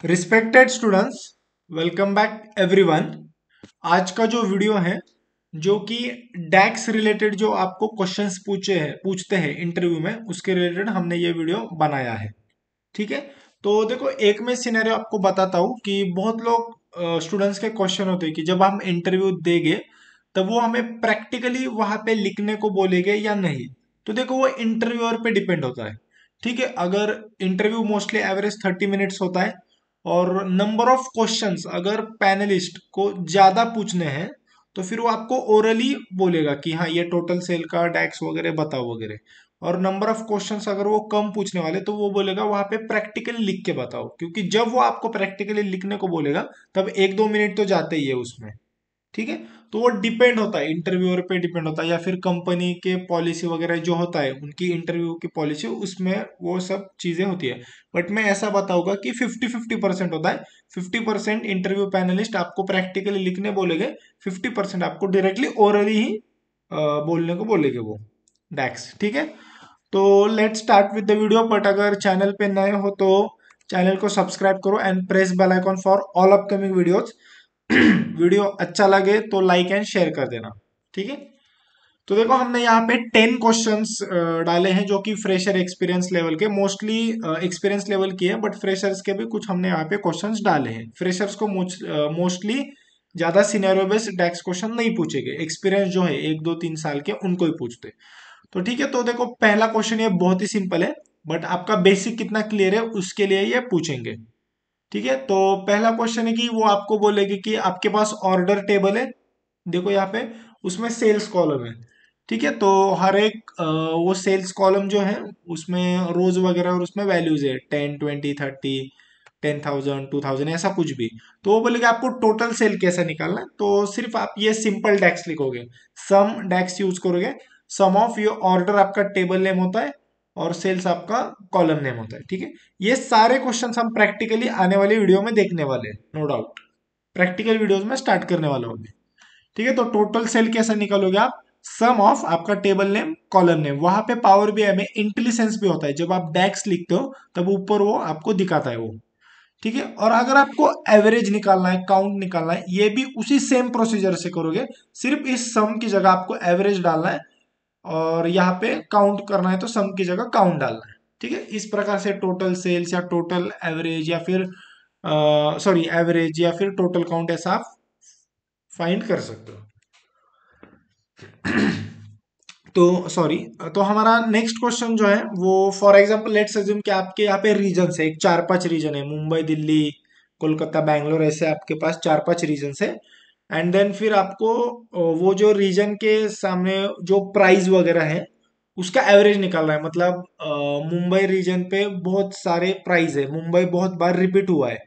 Respected students, welcome back everyone. आज का जो वीडियो है जो कि डैक्स रिलेटेड जो आपको क्वेश्चंस पूछते हैं इंटरव्यू में, उसके रिलेटेड हमने ये वीडियो बनाया है। ठीक है, तो देखो एक मैं सिनेरियो आपको बताता हूँ कि बहुत लोग स्टूडेंट्स के क्वेश्चन होते हैं कि जब हम इंटरव्यू देंगे तब वो हमें प्रैक्टिकली वहां पे लिखने को बोलेंगे या नहीं। तो देखो वो इंटरव्यूअर पे डिपेंड होता है। ठीक है, अगर इंटरव्यू मोस्टली एवरेज 30 मिनट्स होता है और नंबर ऑफ क्वेश्चंस अगर पैनलिस्ट को ज्यादा पूछने हैं तो फिर वो आपको ओरली बोलेगा कि हाँ ये टोटल सेल का डैक्स वगैरह बताओ वगैरह। और नंबर ऑफ क्वेश्चंस अगर वो कम पूछने वाले तो वो बोलेगा वहां पे प्रैक्टिकली लिख के बताओ, क्योंकि जब वो आपको प्रैक्टिकली लिखने को बोलेगा तब 1-2 मिनट तो जाते ही है उसमें। ठीक है, तो वो डिपेंड होता है, इंटरव्यूअर पे डिपेंड होता है या फिर कंपनी के पॉलिसी वगैरह जो होता है उनकी इंटरव्यू की पॉलिसी, उसमें वो सब चीजें होती है। बट मैं ऐसा बताऊंगा कि 50-50% होता है। 50% इंटरव्यू पैनलिस्ट आपको प्रैक्टिकली लिखने बोलेंगे, 50% आपको डायरेक्टली ओरली ही बोलने को बोलेंगे वो डैक्स। ठीक है, तो let start with the video. But अगर चैनल पे नए हो तो चैनल को सब्सक्राइब करो and press bell icon for all upcoming videos. Video अच्छा लगे तो लाइक एंड शेयर कर देना। ठीक है, तो देखो हमने यहाँ पे 10 क्वेश्चंस डाले हैं जो कि फ्रेशर एक्सपीरियंस लेवल के, मोस्टली एक्सपीरियंस लेवल की है, बट फ्रेशर्स के भी कुछ हमने यहाँ पे क्वेश्चंस डाले हैं। फ्रेशर्स को मोस्टली ज्यादा सिनेरियो बेस्ड डेक्स क्वेश्चन नहीं पूछेंगे, एक्सपीरियंस जो है 1-2-3 साल के उनको ही पूछते। तो ठीक है, तो देखो पहला क्वेश्चन ये बहुत ही सिंपल है, बट आपका बेसिक कितना क्लियर है उसके लिए ये पूछेंगे। ठीक है, तो पहला क्वेश्चन है कि वो आपको बोलेगी कि आपके पास ऑर्डर टेबल है, देखो यहाँ पे उसमें सेल्स कॉलम है। ठीक है, तो हर एक वो सेल्स कॉलम जो है उसमें रोज वगैरह और उसमें वैल्यूज है 10, 20, 30, 10,000, 2,000, ऐसा कुछ भी। तो वो बोलेगा आपको टोटल सेल कैसे निकालना है, तो सिर्फ आप ये सिंपल डेक्स लिखोगे, सम डेक्स यूज करोगे। सम ऑफ ये ऑर्डर आपका टेबल नेम होता है और सेल्स आपका कॉलम नेम होता है। ठीक है, ये सारे क्वेश्चंस हम प्रैक्टिकली आने वाली वीडियो में देखने वाले हैं, नो डाउट। प्रैक्टिकल वीडियोस में स्टार्ट करने वाला हूँ। ठीक है, तो टोटल सेल कैसे निकालोगे आप? सम ऑफ आपका टेबल नेम कॉलम नेम, वहां पे पावर बीआई में इंटेलिजेंस भी होता है, जब आप डेक्स लिखते हो तब ऊपर वो आपको दिखाता है वो। ठीक है, और अगर आपको एवरेज निकालना है, काउंट निकालना है, ये भी उसी सेम प्रोसीजर से करोगे, सिर्फ इस सम की जगह आपको एवरेज डालना है और यहाँ पे काउंट करना है तो सम की जगह काउंट डालना है। ठीक है, इस प्रकार से टोटल सेल्स या टोटल एवरेज या फिर सॉरी एवरेज या फिर टोटल काउंट ऐसा आप फाइंड कर सकते हो। तो सॉरी, तो हमारा नेक्स्ट क्वेश्चन जो है वो फॉर एग्जांपल लेट्स अज्यूम कि आपके यहाँ पे रीजन है, एक 4-5 रीजन है, मुंबई, दिल्ली, कोलकाता, बैंगलोर, ऐसे आपके पास 4-5 रीजन है। एंड देन फिर आपको वो जो रीजन के सामने जो प्राइस वगैरह है उसका एवरेज निकालना है। मतलब मुंबई रीजन पे बहुत सारे प्राइस है, मुंबई बहुत बार रिपीट हुआ है।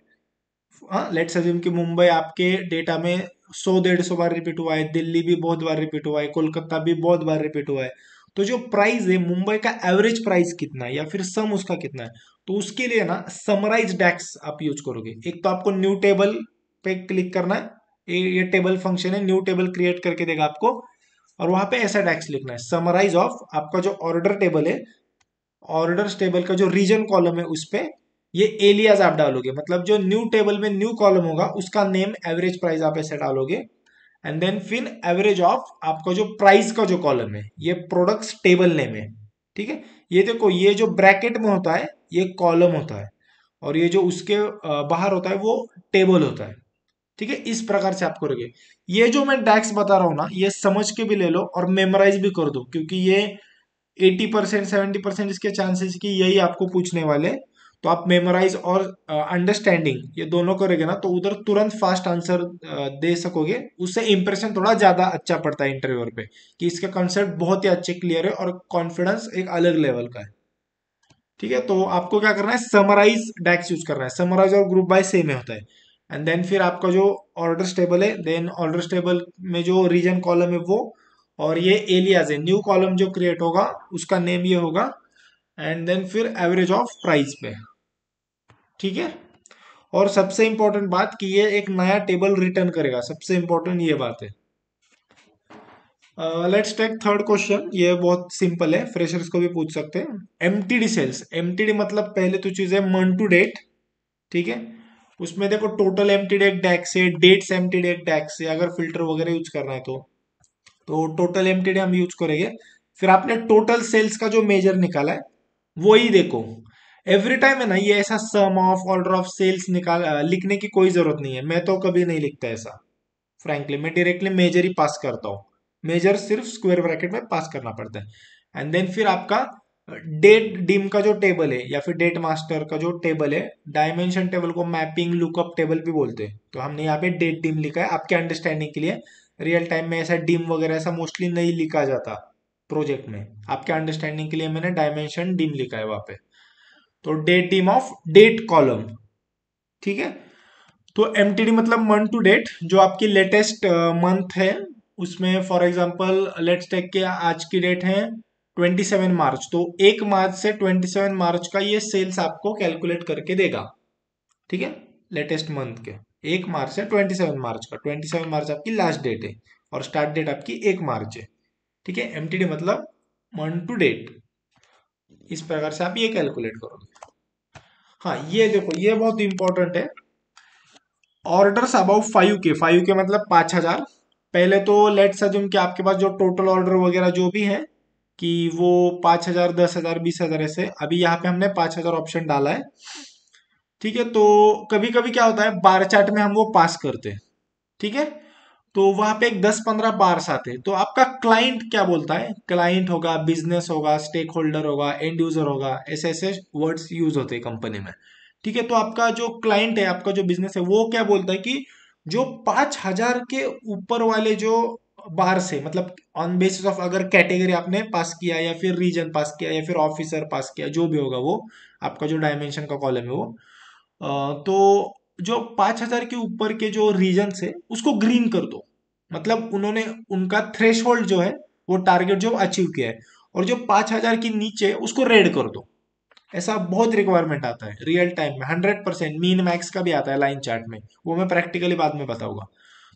हाँ, लेट्स अज्यूम कि मुंबई आपके डेटा में 100-150 बार रिपीट हुआ है, दिल्ली भी बहुत बार रिपीट हुआ है, कोलकाता भी बहुत बार रिपीट हुआ है। तो जो प्राइस है मुंबई का एवरेज प्राइस कितना है या फिर सम उसका कितना है, तो उसके लिए ना समराइज डेक्स आप यूज करोगे। एक तो आपको न्यू टेबल पे क्लिक करना है, ये टेबल फंक्शन है, न्यू टेबल क्रिएट करके देगा आपको, और वहां पे ऐसा डेक्स लिखना है, समराइज ऑफ आपका जो ऑर्डर टेबल है, ऑर्डर्स टेबल का जो रीजन कॉलम है उस पे ये एलियास आप डालोगे, मतलब जो न्यू टेबल में न्यू कॉलम होगा उसका नेम एवरेज प्राइस आप ऐसे डालोगे। एंड देन फिर एवरेज ऑफ आपका जो प्राइस का जो कॉलम है ये प्रोडक्ट्स टेबल नेम है। ठीक है, ये देखो ये जो ब्रैकेट में होता है ये कॉलम होता है और ये जो उसके बाहर होता है वो टेबल होता है। ठीक है, इस प्रकार से आप करोगे। ये जो मैं डैक्स बता रहा हूं ना, ये समझ के भी ले लो और मेमोराइज भी कर दो, क्योंकि ये 80% 70% इसके चांसेस कि यही आपको पूछने वाले। तो आप मेमोराइज और अंडरस्टैंडिंग ये दोनों करोगे ना तो उधर तुरंत फास्ट आंसर दे सकोगे, उससे इंप्रेशन थोड़ा ज्यादा अच्छा पड़ता है इंटरव्यूअर पे कि इसका कंसेप्ट बहुत ही अच्छे क्लियर है और कॉन्फिडेंस एक अलग लेवल का है। ठीक है, तो आपको क्या करना है, समराइज डेक्स यूज करना है, समराइज और ग्रुप बाय सेम ही होता है। एंड देन फिर आपका जो ऑर्डर टेबल है, देन ऑर्डर टेबल में जो रीजन कॉलम है वो, और ये एलियास है, न्यू कॉलम जो क्रिएट होगा उसका नेम ये होगा। एंड देन फिर एवरेज ऑफ प्राइस पे। ठीक है, और सबसे इंपॉर्टेंट बात कि ये एक नया टेबल रिटर्न करेगा, सबसे इंपॉर्टेंट ये बात है। लेट्स टेक थर्ड क्वेश्चन, ये बहुत सिंपल है, फ्रेशर्स को भी पूछ सकते हैं। एमटीडी सेल्स, एमटीडी मतलब पहले तो चीज है मंथ टू डेट। ठीक है, उसमें देखो टोटल एम्प्टी डेक डैक्स है, डेट्स एम्प्टी डेक डैक्स है, अगर फिल्टर वगैरह यूज करना है तो टोटल एम्प्टी डे हम यूज करेंगे। फिर आपने टोटल सेल्स का जो मेजर निकाला है वो ही देखो। एवरी टाइम है ना, ये ऐसा सम ऑफ ऑर्डर ऑफ सेल्स लिखने की कोई जरूरत नहीं है, मैं तो कभी नहीं लिखता ऐसा। फ्रैंकली मैं डायरेक्टली मेजर ही पास करता हूँ। मेजर सिर्फ स्क्वायर ब्रैकेट में पास करना पड़ता है। एंड देन फिर आपका डेट डिम का जो टेबल है या फिर डेट मास्टर का जो टेबल है, डायमेंशन टेबल को मैपिंग लुकअप टेबल भी बोलते हैं, तो हमने यहाँ पे डेट डिम लिखा है आपके अंडरस्टैंडिंग के लिए। रियल टाइम में ऐसा डिम वगैरह ऐसा मोस्टली नहीं लिखा जाता प्रोजेक्ट में, आपके अंडरस्टैंडिंग के लिए मैंने डायमेंशन डिम लिखा है वहां पे। तो date dim of date column, ठीक है। तो एमटीडी मतलब मंथ टू डेट, जो आपकी लेटेस्ट मंथ है उसमें, फॉर एग्जांपल लेट्स टेक के आज की डेट है 27 मार्च, तो 1 मार्च से 27 मार्च का ये सेल्स आपको कैलकुलेट करके देगा, ठीक है। लेटेस्ट मंथ के 1 मार्च से 27 मार्च का, 27 मार्च आपकी लास्ट डेट है और स्टार्ट डेट आपकी 1 मार्च है, ठीक है। एमटीडी मतलब मंथ टू डेट, इस प्रकार से आप ये कैलकुलेट करोगे। हाँ ये देखो ये बहुत इंपॉर्टेंट है। ऑर्डर्स अबाउट 5K मतलब 5,000। पहले तो लेट्स अज्यूम कि आपके पास जो टोटल ऑर्डर वगैरह जो भी है कि वो 5,000, 10,000, 20,000 ऐसे, अभी यहाँ पे हमने 5,000 ऑप्शन डाला है, ठीक है। तो कभी कभी क्या होता है बार चार्ट में हम वो पास करते हैं, ठीक है। तो वहां पे एक 10-15 बार्स आते हैं, तो आपका क्लाइंट क्या बोलता है, क्लाइंट होगा, बिजनेस होगा, स्टेक होल्डर होगा, एंड यूजर होगा, ऐसे ऐसे वर्ड्स यूज होते हैं कंपनी में, ठीक है। तो आपका जो क्लाइंट है, आपका जो बिजनेस है, वो क्या बोलता है कि जो 5,000 के ऊपर वाले जो बार से, मतलब ऑन बेसिस ऑफ अगर कैटेगरी आपने पास किया या फिर रीजन पास किया या फिर ऑफिसर पास किया, जो भी होगा वो आपका जो डायमेंशन का कॉलम है वो, तो जो 5,000 के ऊपर के जो रीजन है उसको ग्रीन कर दो, मतलब उन्होंने उनका थ्रेशहोल्ड जो है वो टारगेट जो अचीव किया है। और जो 5,000 के नीचे है, उसको रेड कर दो। ऐसा बहुत रिक्वायरमेंट आता है रियल टाइम में, 100% मीन मैक्स का भी आता है लाइन चार्ट में, वो मैं प्रैक्टिकली बाद में बताऊंगा।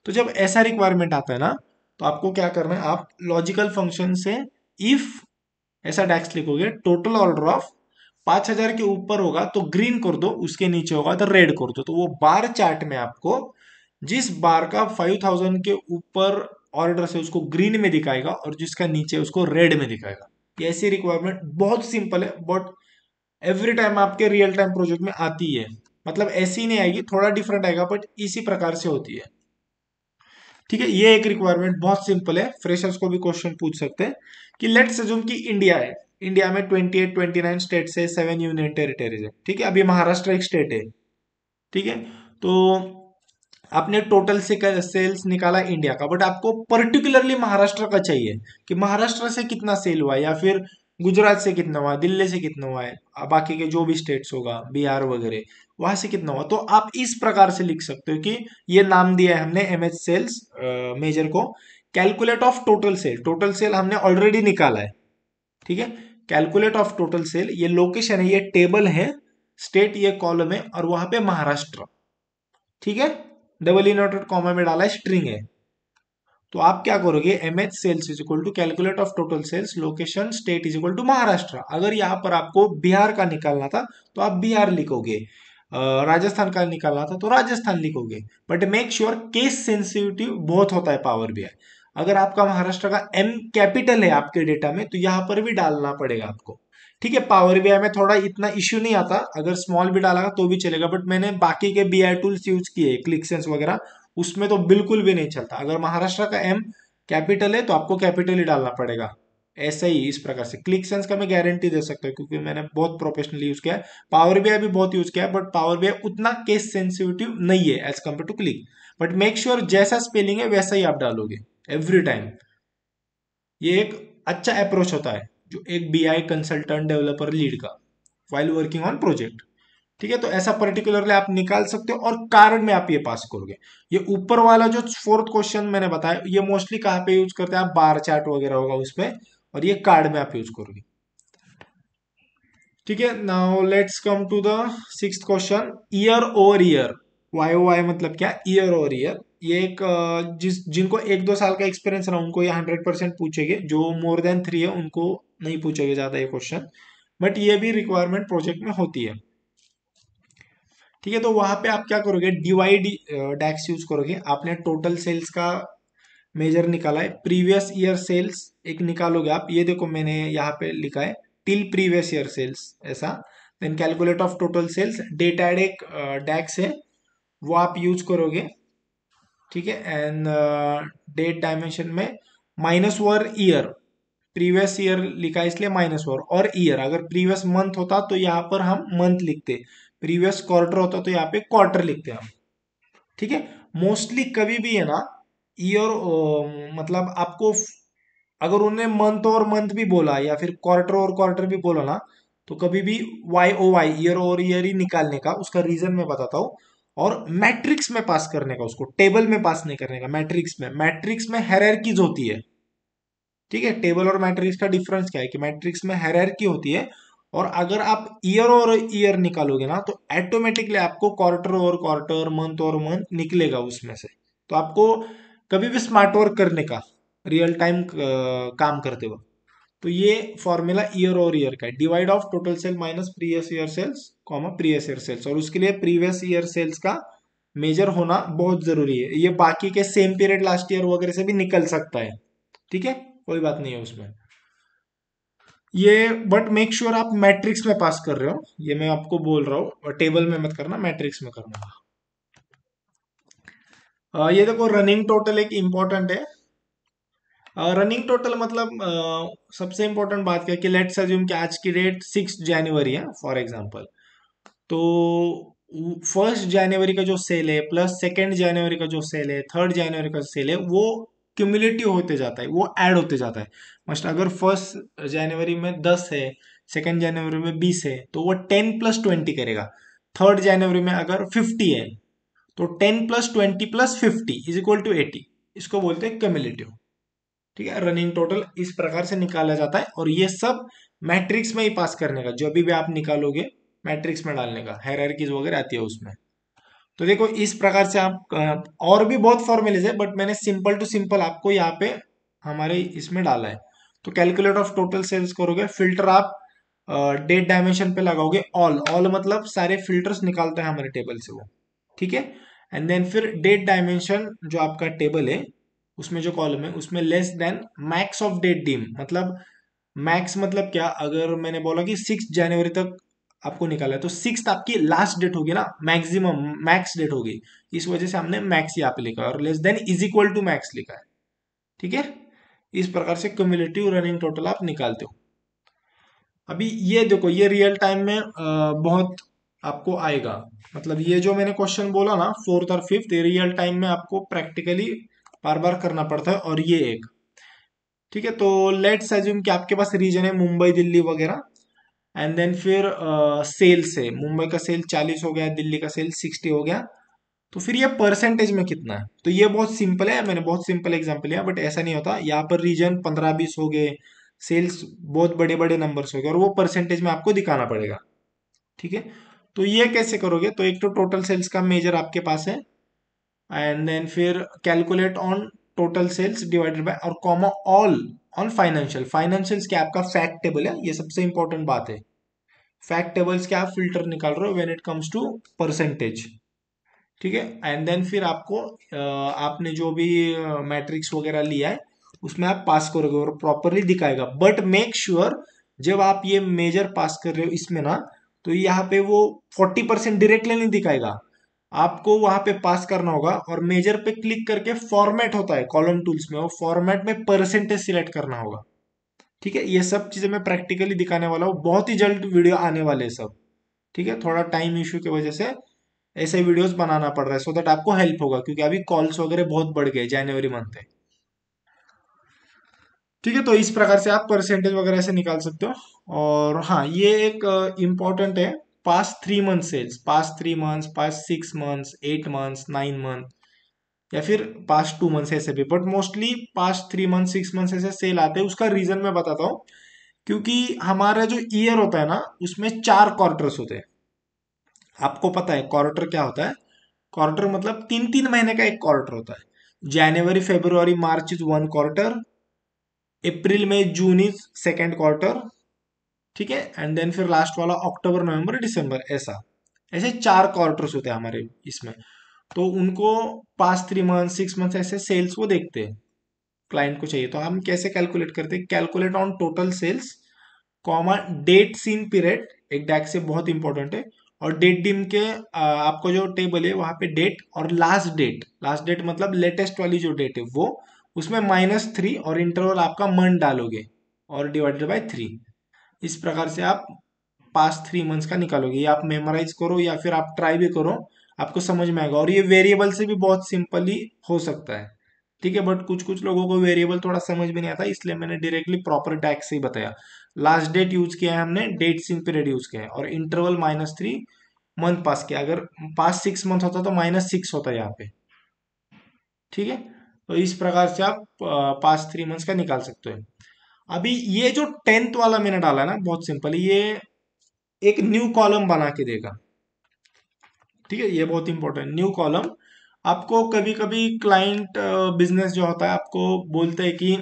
तो जब ऐसा रिक्वायरमेंट आता है ना, तो आपको क्या करना है, आप लॉजिकल फंक्शन से इफ ऐसा डैक्स लिखोगे, टोटल ऑर्डर ऑफ 5,000 के ऊपर होगा तो ग्रीन कर दो, उसके नीचे होगा तो रेड कर दो, तो वो बार चार्ट में आपको जिस बार का 5,000 के ऊपर ऑर्डर से उसको ग्रीन में दिखाएगा और जिसका नीचे उसको रेड में दिखाएगा। ये ऐसी रिक्वायरमेंट बहुत सिंपल है, बट एवरी टाइम आपके रियल टाइम प्रोजेक्ट में आती है। मतलब ऐसी नहीं आएगी, थोड़ा डिफरेंट आएगा, बट इसी प्रकार से होती है, ठीक है। ये एक रिक्वायरमेंट बहुत सिंपल है, फ्रेशर्स को भी क्वेश्चन पूछ सकते हैं कि लेट्स अज्यूम कि इंडिया है, इंडिया में 28-29 स्टेट्स है, 7 यूनियन टेरिटरीज है, ठीक है। अभी महाराष्ट्र एक स्टेट है, ठीक है। तो आपने टोटल से सेल्स निकाला इंडिया का, बट आपको पर्टिकुलरली महाराष्ट्र का चाहिए कि महाराष्ट्र से कितना सेल हुआ है, या फिर गुजरात से कितना हुआ है, दिल्ली से कितना हुआ है, बाकी के जो भी स्टेट्स होगा, बिहार वगैरह, वहां से कितना हुआ। तो आप इस प्रकार से लिख सकते हो कि ये नाम दिया है हमने एमएच सेल्स मेजर को, calculate of total cell, total sale हमने ऑलरेडी निकाला है, ठीक है। कैलकुलेट ऑफ टोटल सेल, ये लोकेशन है, ये टेबल है, स्टेट ये कॉलम है, और वहां पे महाराष्ट्र, ठीक है। डबल इनवर्टेड कॉमा में डाला है, स्ट्रिंग है। तो आप क्या करोगे, M H sales is equal to calculate of total sales location state is equal to Maharashtra. अगर यहाँ पर आपको बिहार का निकालना था तो आप बिहार लिखोगे, राजस्थान का निकालना था तो राजस्थान लिखोगे। But make sure case sensitive बहुत होता है पावर बीआई। अगर आपका महाराष्ट्र का एम कैपिटल है आपके डेटा में, तो यहाँ पर भी डालना पड़ेगा आपको, ठीक है। पावर बीआई में थोड़ा इतना इश्यू नहीं आता, अगर स्मॉल भी डाला तो भी चलेगा, बट मैंने बाकी के बीआई टूल्स यूज किए, क्लिकसेंस वगैरह, उसमें तो बिल्कुल भी नहीं चलता। अगर महाराष्ट्र का एम कैपिटल है तो आपको कैपिटल ही डालना पड़ेगा। ऐसे ही इस प्रकार से क्लिक सेंस का मैं गारंटी दे सकता हूँ, क्योंकि मैंने बहुत प्रोफेशनली यूज किया है। पावर बीआई भी बहुत यूज किया है, बट पावर बीआई उतना केस सेंसिटिव नहीं है as compare to Qlik. But make sure जैसा स्पेलिंग है वैसा ही आप डालोगे एवरी टाइम। ये एक अच्छा अप्रोच होता है जो एक बीआई कंसल्टेंट डेवलपर लीड का, वाइल वर्किंग ऑन प्रोजेक्ट, ठीक है। तो ऐसा पर्टिकुलरली आप निकाल सकते हो और कारण में आप ये पास करोगे। ये ऊपर वाला जो फोर्थ क्वेश्चन मैंने बताया, ये मोस्टली कहाँ पे यूज करते हैं आप, बार चार्ट वगैरह होगा उसमें, और ये कार्ड में आप यूज करोगे, ठीक है। Now let's come to the sixth question, year over year. Y O Y मतलब क्या, ईयर ओवर ईयर। ये एक जिनको 1-2 साल का एक्सपीरियंस रहा उनको ये 100% पूछेंगे, जो मोर देन 3 है उनको नहीं पूछेंगे ज्यादा ये क्वेश्चन, बट ये भी रिक्वायरमेंट प्रोजेक्ट में होती है, ठीक है, तो वहां पे आप क्या करोगे, डिवाइड डैक्स यूज करोगे। आपने टोटल सेल्स का मेजर निकाला है, प्रीवियस ईयर सेल्स एक निकालोगे आप, ये देखो मैंने यहाँ पे लिखा है टिल प्रीवियस ईयर सेल्स ऐसा। Then calculate of total sales, data एक डैक्स है वो आप यूज करोगे। ठीक है, एंड डेट डायमेंशन में माइनस वर ईयर, प्रीवियस ईयर लिखा है इसलिए माइनस वर, और ईयर अगर प्रीवियस मंथ होता तो यहाँ पर हम मंथ लिखते, प्रीवियस क्वार्टर होता तो यहाँ पे क्वार्टर लिखते हम। ठीक है, मोस्टली कभी भी है ना ईयर मतलब आपको अगर उन्होंने मंथ और मंथ भी बोला या फिर क्वार्टर और क्वार्टर भी बोला ना, तो कभी भी वाई ओ वाई ईयर और ईयर ही निकालने का, उसका रीजन मैं बताता हूँ। और मैट्रिक्स में पास करने का, उसको टेबल में पास नहीं करने का, मैट्रिक्स में हायरार्कीज होती है। ठीक है, टेबल और मैट्रिक्स का डिफरेंस क्या है कि मैट्रिक्स में हायरार्की होती है, और अगर आप ईयर और ईयर निकालोगे ना तो ऑटोमेटिकली आपको क्वार्टर और क्वार्टर, मंथ और मंथ निकलेगा उसमें से। तो आपको कभी भी स्मार्ट वर्क करने का, रियल टाइम काम करते वक्त, तो ये फॉर्मूला ईयर और ईयर का है, divide of total sale minus previous year sales comma previous year sales, और उसके लिए प्रीवियस ईयर सेल्स का मेजर होना बहुत जरूरी है। ये बाकी के सेम पीरियड लास्ट ईयर वगैरह से भी निकल सकता है। ठीक है, कोई बात नहीं है उसमें ये, बट मेक श्योर आप मैट्रिक्स में पास कर रहे हो, ये मैं आपको बोल रहा हूँ, और टेबल में मत करना, मैट्रिक्स में करना। ये देखो रनिंग टोटल एक इंपॉर्टेंट है। रनिंग टोटल मतलब सबसे इंपॉर्टेंट बात क्या है कि लेट्स अज्यूम कि आज की डेट 6 जनवरी है फॉर एग्जांपल, तो 1 जनवरी का जो सेल है प्लस 2 जनवरी का जो सेल है, 3 जनवरी का सेल है, वो क्यूमुलेटिव होते जाता है, वो ऐड होते जाता है। मस्ट अगर 1 जनवरी में 10 है, 2 जनवरी में 20 है, तो वो 10 + 20 करेगा। 3 जनवरी में अगर 50 है, तो 10 + 20 + 50 इज इक्वल टू 80, इसको बोलते हैं क्यूमुलेटिव। ठीक है, रनिंग टोटल इस प्रकार से निकाला जाता है, और ये सब मैट्रिक्स में ही पास करने का, जो भी आप निकालोगे मैट्रिक्स में डालने का, हायरार्कीज वगैरह आती है उसमें। तो देखो इस प्रकार से आप और भी बहुत फॉर्मूलेज है, बट मैंने सिंपल टू सिंपल आपको यहाँ पे हमारे इसमें डाला है। तो कैलकुलेट ऑफ टोटल सेल्स करोगे, फिल्टर आप डेट डायमेंशन पे लगाओगे, ऑल ऑल मतलब सारे फिल्टर्स निकालता है हमारे टेबल से वो। ठीक है, एंड देन फिर डेट डायमेंशन जो आपका टेबल है उसमें जो कॉलम है उसमें less than max of date dim, मतलब मैक्स मतलब क्या, अगर मैंने बोला कि 6 जनवरी तक आपको निकाला है, तो 6 आपकी लास्ट डेट होगी ना, मैक्सिमम मैक्स डेट होगी, इस वजह से हमने मैक्स यहाँ पे लिखा है, और less than is equal to max लिखा है। ठीक है, इस प्रकार से क्यूमुलेटिव रनिंग टोटल आप निकालते हो। अभी ये देखो, ये रियल टाइम में बहुत आपको आएगा, मतलब ये जो मैंने क्वेश्चन बोला ना फोर्थ और फिफ्थ, ये रियल टाइम में आपको प्रैक्टिकली बार बार करना पड़ता है, और ये एक। ठीक है, तो लेट्स अज्यूम कि आपके पास रीजन है मुंबई दिल्ली वगैरह, एंड देन फिर सेल्स है, मुंबई का सेल 40 हो गया, दिल्ली का सेल 60 हो गया, तो फिर ये परसेंटेज में कितना है। तो ये बहुत सिंपल है, मैंने बहुत सिंपल एग्जांपल लिया, बट ऐसा नहीं होता, यहाँ पर रीजन 15-20 हो गए, सेल्स बहुत बड़े बड़े नंबर्स हो गए, और वो परसेंटेज में आपको दिखाना पड़ेगा। ठीक है, तो ये कैसे करोगे, तो एक तो टोटल सेल्स का मेजर आपके पास है, एंड देन फिर calculate on total sales divided by और comma all on financial, financials क्या आपका फैक्ट टेबल है, ये सबसे इंपॉर्टेंट बात है। फैक्ट टेबल्स क्या आप फिल्टर निकाल रहे हो when it comes to percentage. ठीक है, एंड देन फिर आपको आपने जो भी मैट्रिक्स वगैरह लिया है उसमें आप पास करोगे और प्रॉपरली दिखाएगा, बट मेक श्योर जब आप ये मेजर पास कर रहे हो इसमें ना, तो यहाँ पे वो 40% डायरेक्टली नहीं दिखाएगा, आपको वहां पे पास करना होगा, और मेजर पे क्लिक करके फॉर्मेट होता है कॉलम टूल्स में, वो फॉर्मेट में परसेंटेज सिलेक्ट करना होगा। ठीक है, ये सब चीजें मैं प्रैक्टिकली दिखाने वाला हूँ, बहुत ही जल्द वीडियो आने वाले हैं सब। ठीक है, थोड़ा टाइम इश्यू की वजह से ऐसे वीडियोस बनाना पड़ रहा है, सो दैट आपको हेल्प होगा, क्योंकि अभी कॉल्स वगैरह बहुत बढ़ गए जनवरी मंथ है। ठीक है, तो इस प्रकार से आप परसेंटेज वगैरह से निकाल सकते हो। और हाँ, ये एक इम्पॉर्टेंट है, past 3 month sales, past 3 months, past 6 months, 8 months, 9 month, या फिर पास्ट 2 मंथ्स ऐसे भी, but mostly past 3 month 6 months ऐसे सेल आते हैं। उसका रीजन मैं बताता हूँ, क्योंकि हमारा जो ईयर होता है ना उसमें 4 क्वार्टर्स होते हैं। आपको पता है क्वार्टर क्या होता है, क्वार्टर मतलब 3-3 महीने का एक क्वार्टर होता है। January February March is 1 quarter, April May June is second quarter. ठीक है, एंड देन फिर लास्ट वाला अक्टूबर नवंबर दिसंबर ऐसा। ऐसे 4 क्वार्टर्स होते हैं हमारे इसमें। तो उनको पास्ट 3 मंथ 6 मंथ ऐसे सेल्स वो देखते हैं, क्लाइंट को चाहिए। तो हम कैसे कैलकुलेट करते हैं, calculate on total sales comma dates in period, एक डैक से बहुत इंपॉर्टेंट है। और डेट डिम के आपको जो टेबल है वहां पे डेट और लास्ट डेट मतलब लेटेस्ट वाली जो डेट है वो, उसमें -3 और इंटरवल आपका मंथ डालोगे और डिवाइडेड बाय 3। इस प्रकार से आप पास्ट 3 मंथ्स का निकालोगे। ये आप मेमोराइज करो या फिर आप ट्राई भी करो, आपको समझ में आएगा। और ये वेरिएबल से भी बहुत सिंपली हो सकता है, ठीक है। बट कुछ कुछ लोगों को वेरिएबल थोड़ा समझ में नहीं आता, इसलिए मैंने डायरेक्टली प्रॉपर टैक्स से ही बताया। लास्ट डेट यूज किया है हमने, डेट इन पीरियड यूज किया है, और इंटरवल -3 मंथ पास किया। अगर पास 6 मंथ होता तो -6 होता यहाँ पे, ठीक है। तो इस प्रकार से आप पास 3 मंथ्स का निकाल सकते हो। अभी ये जो 10th वाला मैंने डाला ना, बहुत सिंपल, ये एक न्यू कॉलम बना के देगा, ठीक है। ये बहुत इंपॉर्टेंट, न्यू कॉलम। आपको कभी कभी क्लाइंट बिजनेस जो होता है आपको बोलते हैं कि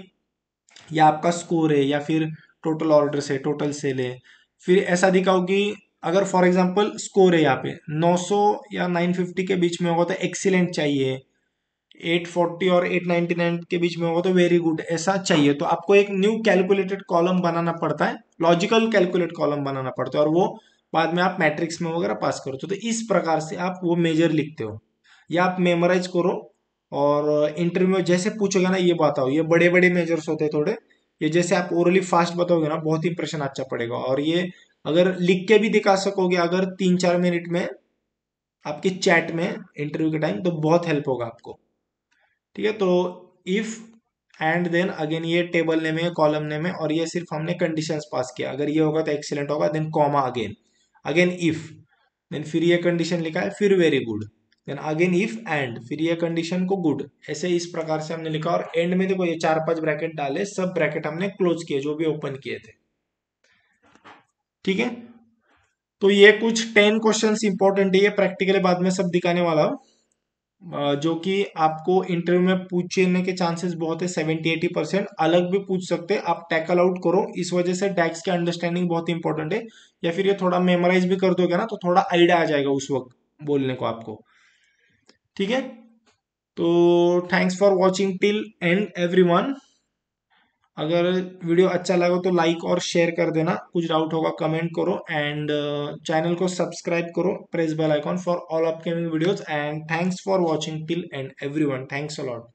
ये आपका स्कोर है या फिर टोटल ऑर्डर है, टोटल सेल है। फिर ऐसा दिखाओ कि अगर फॉर एग्जांपल स्कोर है यहाँ पे 900 या 950 के बीच में होगा तो एक्सीलेंट चाहिए, 840 और 899 के बीच में होगा तो वेरी गुड, ऐसा चाहिए। तो आपको एक न्यू कैलकुलेटेड कॉलम बनाना पड़ता है, लॉजिकल कैलकुलेट कॉलम बनाना पड़ता है, और वो बाद में आप मैट्रिक्स में वगैरह पास करो। तो इस प्रकार से आप वो मेजर लिखते हो, या आप मेमोराइज करो। और इंटरव्यू में जैसे पूछोगे ना, ये बताओ, ये बड़े बड़े मेजर्स होते हैं थोड़े, ये जैसे आप ओरली फास्ट बताओगे ना, बहुत इंप्रेशन अच्छा पड़ेगा। और ये अगर लिख के भी दिखा सकोगे अगर 3-4 मिनट में आपके चैट में इंटरव्यू के टाइम, तो बहुत हेल्प होगा आपको, ठीक है। तो इफ एंड देन अगेन, ये टेबल नेम है, कॉलम नेम है, और ये सिर्फ हमने कंडीशंस पास किया। अगर ये होगा तो एक्सीलेंट होगा, then comma again, again if, then फिर ये कंडीशन लिखा है, फिर very good, then again if and, फिर ये कंडीशन को गुड, ऐसे इस प्रकार से हमने लिखा। और एंड में देखो ये 4-5 ब्रैकेट डाले, सब ब्रैकेट हमने क्लोज किए जो भी ओपन किए थे, ठीक है। तो ये कुछ 10 क्वेश्चंस इंपॉर्टेंट है, ये प्रैक्टिकली बाद में सब दिखाने वाला हूँ, जो कि आपको इंटरव्यू में पूछने के चांसेस बहुत है, 70-80% अलग भी पूछ सकते हैं। आप टैकल आउट करो, इस वजह से डैक्स की अंडरस्टैंडिंग बहुत इंपॉर्टेंट है। या फिर ये थोड़ा मेमोराइज भी कर दोगे ना, तो थोड़ा आइडिया आ जाएगा उस वक्त बोलने को आपको, ठीक है। तो thanks for watching till end everyone. अगर वीडियो अच्छा लगा तो लाइक और शेयर कर देना, कुछ डाउट होगा कमेंट करो, एंड चैनल को सब्सक्राइब करो, press bell icon for all upcoming videos. And thanks for watching till end everyone, thanks a lot.